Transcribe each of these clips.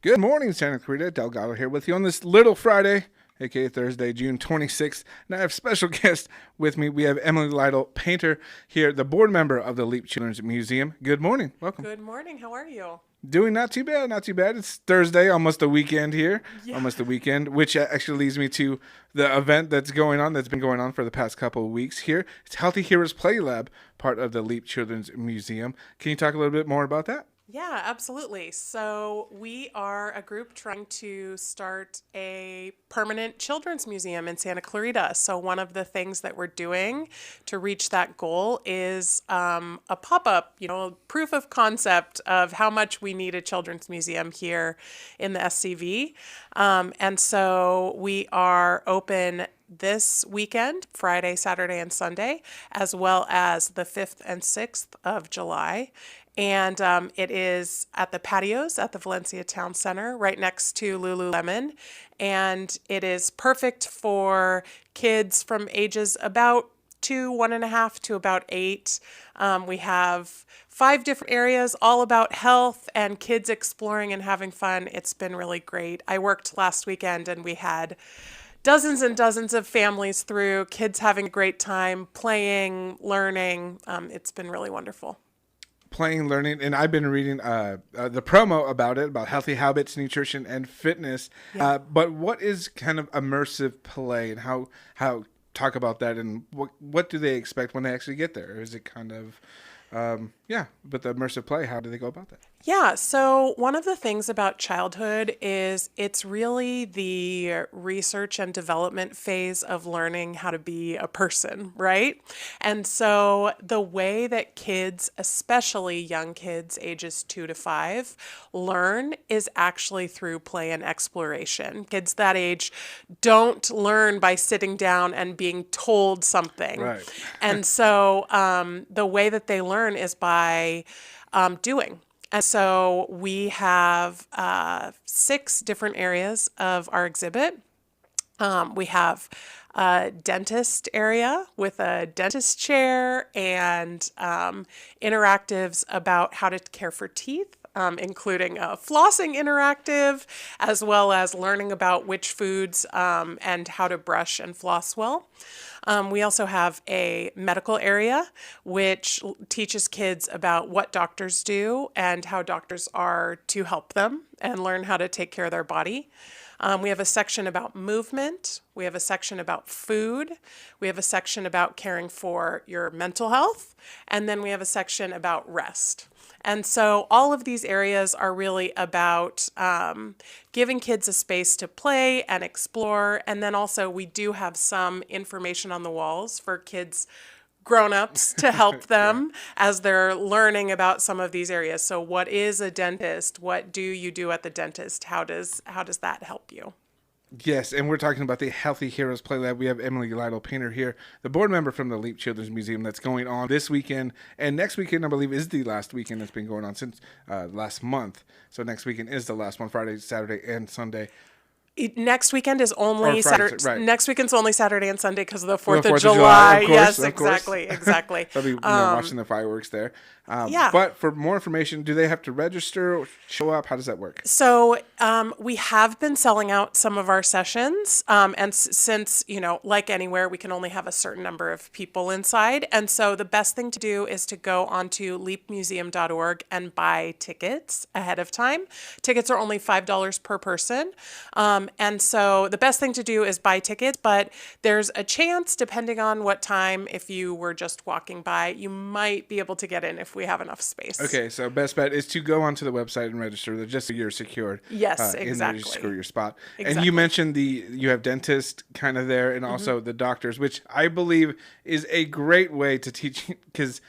Good morning, Santa Clarita. Delgado here with you on this little Friday, aka Thursday, June 26th. And I have special guest with me. We have Emily Lytle, painter here, the board member of the Leap Children's Museum. Good morning. Welcome. Good morning. How are you? Doing not too bad, not too bad. It's Thursday, almost a weekend here. Yeah. Almost a weekend, which actually leads me to the event that's been going on for the past couple of weeks here. It's Healthy Heroes Playlab, part of the Leap Children's Museum. Can you talk a little bit more about that? Yeah, absolutely. So we are a group trying to start a permanent children's museum in Santa Clarita. So one of the things that we're doing to reach that goal is a pop-up, proof of concept of how much we need a children's museum here in the SCV. And so we are open this weekend, Friday, Saturday, and Sunday, as well as the 5th and 6th of July. And it is at the Patios at the Valencia Town Center, right next to Lululemon. And it is perfect for kids from ages about 1.5 to about 8. We have 5 different areas all about health and kids exploring and having fun. It's been really great. I worked last weekend and we had dozens and dozens of families through, kids having a great time, playing, learning. It's been really wonderful. Playing, learning, and I've been reading the promo about it, about healthy habits, nutrition, and fitness. Yeah. But what is kind of immersive play, and how talk about that, and what do they expect when they actually get there? Or is it kind of but the immersive play, how do they go about that? Yeah, so one of the things about childhood is it's really the research and development phase of learning how to be a person, right? And so the way that kids, especially young kids ages 2 to 5, learn is actually through play and exploration. Kids that age don't learn by sitting down and being told something. Right. And so the way that they learn is by doing. And so we have 6 different areas of our exhibit. We have a dentist area with a dentist chair and interactives about how to care for teeth. Including a flossing interactive, as well as learning about which foods and how to brush and floss well. We also have a medical area, which teaches kids about what doctors do and how doctors are to help them and learn how to take care of their body. We have a section about movement. We have a section about food. We have a section about caring for your mental health. And then we have a section about rest. And so all of these areas are really about giving kids a space to play and explore. And then also we do have some information on the walls for kids, grown-ups, to help them as they're learning about some of these areas. So what is a dentist? What do you do at the dentist? How does that help you? Yes, and we're talking about the Healthy Heroes Play Lab. We have Emily Lytle, painter here, the board member from the Leap Children's Museum that's going on this weekend. And next weekend, I believe, is the last weekend that's been going on since last month. So next weekend is the last one, Friday, Saturday, and Sunday. Next weekend is only Friday, Saturday. right. Next weekend's only Saturday and Sunday because of the Well, 4th the of 4th of July. Of course, Yes, of course. exactly. They'll be watching the fireworks there. Yeah. But for more information, do they have to register or show up? How does that work? So we have been selling out some of our sessions. And since, like anywhere, we can only have a certain number of people inside. And so the best thing to do is to go onto leapmuseum.org and buy tickets ahead of time. Tickets are only $5 per person. And so the best thing to do is buy tickets, but there's a chance, depending on what time, if you were just walking by, you might be able to get in if we have enough space. Okay, so best bet is to go onto the website and register just so you're secured. Yes, And exactly. you secure your spot. Exactly. And you mentioned you have dentist kind of there and also the doctors, which I believe is a great way to teach, because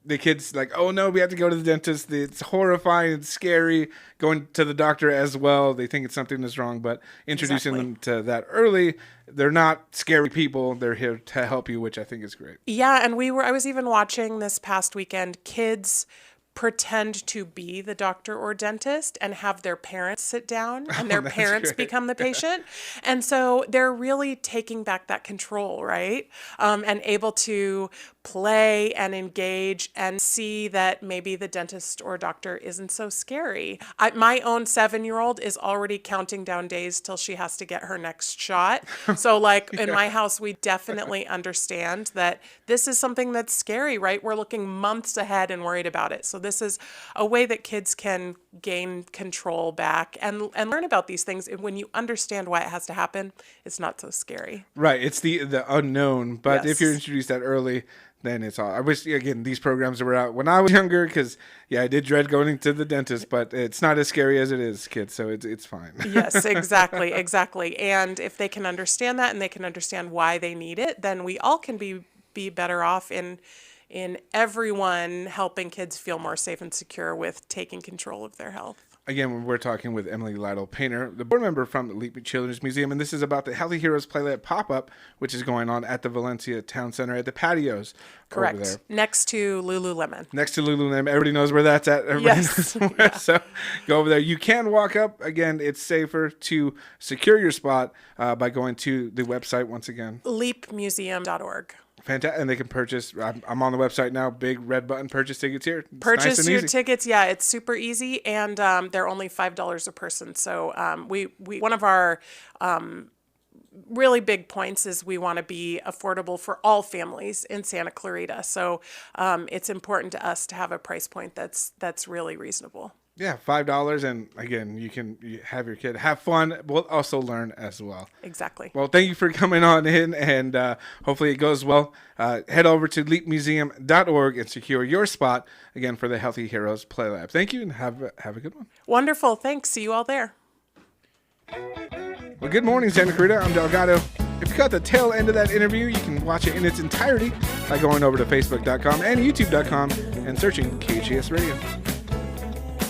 the kids like, oh no, we have to go to the dentist. It's horrifying. It's scary going to the doctor as well. They think it's something that's wrong, but introducing them to that early, they're not scary people. They're here to help you, which I think is great. Yeah, and I was even watching this past weekend kids pretend to be the doctor or dentist and have their parents sit down and their That's parents great. become the patient. And so they're really taking back that control, right? And able to play and engage and see that maybe the dentist or doctor isn't so scary. My own 7-year-old is already counting down days till she has to get her next shot. So like in my house, we definitely understand that this is something that's scary, right? We're looking months ahead and worried about it. So this is a way that kids can gain control back and learn about these things. And when you understand why it has to happen, it's not so scary. Right. It's the unknown. But if Yes. you're introduced that early, then it's all. I wish, again, these programs were out when I was younger because, yeah, I did dread going to the dentist, but it's not as scary as it is, kids. So it's fine. Yes, exactly, exactly. And if they can understand that and they can understand why they need it, then we all can be better off in everyone helping kids feel more safe and secure with taking control of their health. Again, we're talking with Emily Lytle, painter, the board member from the Leap Children's Museum, and this is about the Healthy Heroes Playlab pop-up, which is going on at the Valencia Town Center at the Patios. Correct. Over there. Next to Lululemon. Next to Lululemon. Everybody knows where that's at. Everybody Yes. knows where. So go over there. You can walk up. Again, it's safer to secure your spot by going to the website once again. leapmuseum.org. Fantastic. And they can purchase. I'm on the website now. Big red button purchase tickets here. It's Purchase nice and your easy. tickets. Yeah, it's super easy, and they're only $5 a person. So we one of our really big points is we want to be affordable for all families in Santa Clarita. So it's important to us to have a price point that's really reasonable. Yeah, $5, and again, you have your kid have fun. We'll also learn as well. Exactly. Well, thank you for coming on in, and hopefully it goes well. Head over to leapmuseum.org and secure your spot again for the Healthy Heroes Playlab. Thank you, and have a good one. Wonderful. Thanks. See you all there. Well, good morning, Santa Clarita. I'm Delgado. If you caught the tail end of that interview, you can watch it in its entirety by going over to facebook.com and youtube.com and searching KHES Radio.